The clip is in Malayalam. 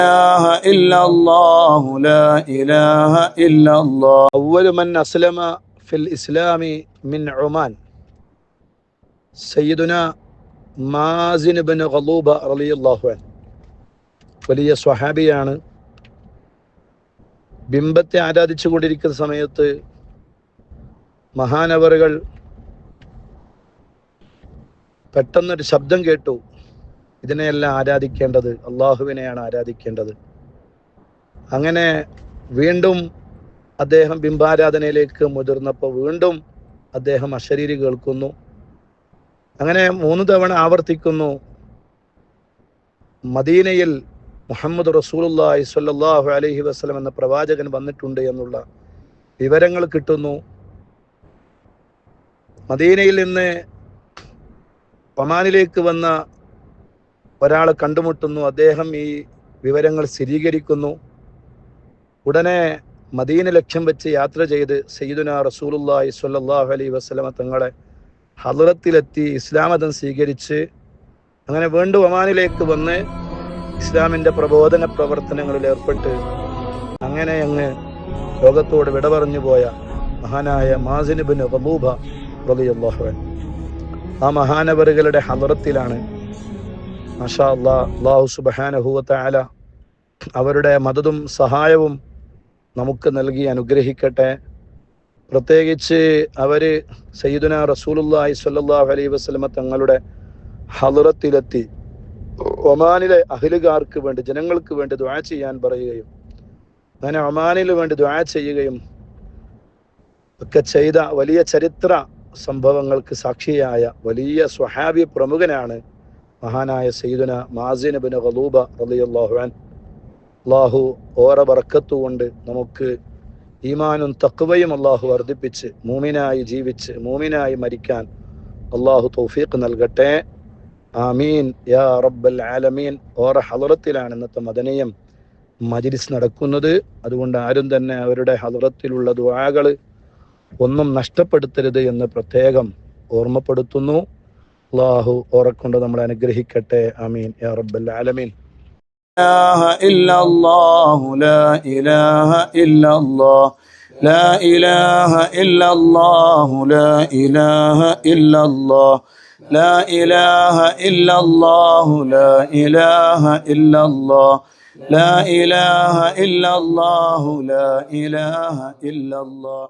إله إلا الله لا إله إلا الله. أول من أسلم في الإسلام من عمان سيدنا മാസിൻ ഇബ്നു ഖലൂബ റളിയല്ലാഹു അൻഹു. വലിയ സ്വഹാബിയാണ്. ബിംബത്തെ ആരാധിച്ചു കൊണ്ടിരിക്കുന്ന സമയത്ത് മഹാനവറുകൾ പെട്ടെന്നൊരു ശബ്ദം കേട്ടു. ഇതിനെയല്ല ആരാധിക്കേണ്ടത്, അള്ളാഹുവിനെയാണ് ആരാധിക്കേണ്ടത്. അങ്ങനെ വീണ്ടും അദ്ദേഹം ബിംബാരാധനയിലേക്ക് മുതിർന്നപ്പോൾ വീണ്ടും അദ്ദേഹം അശരീരി കേൾക്കുന്നു. അങ്ങനെ 3 തവണ ആവർത്തിക്കുന്നു. മദീനയിൽ മുഹമ്മദ് റസൂലുള്ളാഹി സ്വല്ലല്ലാഹു അലൈഹി വസല്ലം എന്ന പ്രവാചകൻ വന്നിട്ടുണ്ട് എന്നുള്ള വിവരങ്ങൾ കിട്ടുന്നു. മദീനയിൽ നിന്ന് ഒമാനിലേക്ക് വന്ന ഒരാളെ കണ്ടുമുട്ടുന്നു. അദ്ദേഹം ഈ വിവരങ്ങൾ സ്ഥിരീകരിക്കുന്നു. ഉടനെ മദീന ലക്ഷ്യം വെച്ച് യാത്ര ചെയ്ത് സയ്യിദുനാ റസൂലുള്ളാഹി സ്വല്ലല്ലാഹു അലൈഹി വസല്ലം തങ്ങളെ ഹളറത്തിലെത്തി ഇസ്ലാം മതം സ്വീകരിച്ച് അങ്ങനെ വീണ്ടും ഒമാനിലേക്ക് വന്ന് ഇസ്ലാമിൻ്റെ പ്രബോധന പ്രവർത്തനങ്ങളിൽ ഏർപ്പെട്ട് അങ്ങനെ അങ്ങ് ലോകത്തോട് വിട പറഞ്ഞു പോയ മഹാനായ മാസിൻ ഇബ്നു ഖലൂബ റളിയല്ലാഹു അൻഹു. ആ മഹാനവറുകളുടെ ഹളറത്തിലാണ് മാഷാ അല്ലാഹ് അല്ലാഹു സുബ്ഹാനഹു വ തആല അവരുടെ മദതും സഹായവും നമുക്ക് നൽകി അനുഗ്രഹിക്കട്ടെ. പ്രത്യേകിച്ച് അവര് സയ്യിദുനാ റസൂലുള്ളാഹി സ്വല്ലല്ലാഹു അലൈഹി വസല്ലമ തങ്ങളുടെ ഹളറത്തിലെത്തി ഒമാനിലെ അഹ്ലുകാർക്ക് വേണ്ടി, ജനങ്ങൾക്ക് വേണ്ടി ദുആ ചെയ്യാൻ പറയുകയും അങ്ങനെ ഒമാനിന് വേണ്ടി ദുആ ചെയ്യുകയും ഒക്കെ ചെയ്ത വലിയ ചരിത്ര സംഭവങ്ങൾക്ക് സാക്ഷിയായ വലിയ സ്വഹാബി പ്രമുഖനാണ് മഹാനായ സയ്യിദുനാ മാസിൻ ഇബ്നു ഖലൂബ റളിയല്ലാഹു അൻഹു. അല്ലാഹു ഓറെ ബർക്കത്ത് കൊണ്ട് നമുക്ക് ഈമാനും തഖ്വയും അല്ലാഹു വർദ്ധിപ്പിച്ച് മൂമിനായി ജീവിച്ച് മൂമിനായി മരിക്കാൻ അല്ലാഹു തൗഫീഖ് നൽകട്ടെ. ആമീൻ യാ റബ്ബൽ ആലമീൻ. ഓറെ ഹളറത്തിലാണ് ഇന്നത്തെ മദനിയം മജ്ലിസ് നടക്കുന്നത്. അതുകൊണ്ട് ആരും തന്നെ അവരുടെ ഹളറത്തിലുള്ള ദുആകൾ ഒന്നും നഷ്ടപ്പെടുത്തരുത് എന്ന് പ്രത്യേകം ഓർമ്മപ്പെടുത്തുന്നു. അല്ലാഹു ഓറെക്കൊണ്ട് നമ്മളെ അനുഗ്രഹിക്കട്ടെ. ആമീൻ യാ റബ്ബൽ ആലമീൻ. إله إلا الله لا إله إلا الله لا إله إلا الله لا إله إلا الله لا إله إلا الله لا إله إلا الله لا إله إلا الله لا إله إلا الله.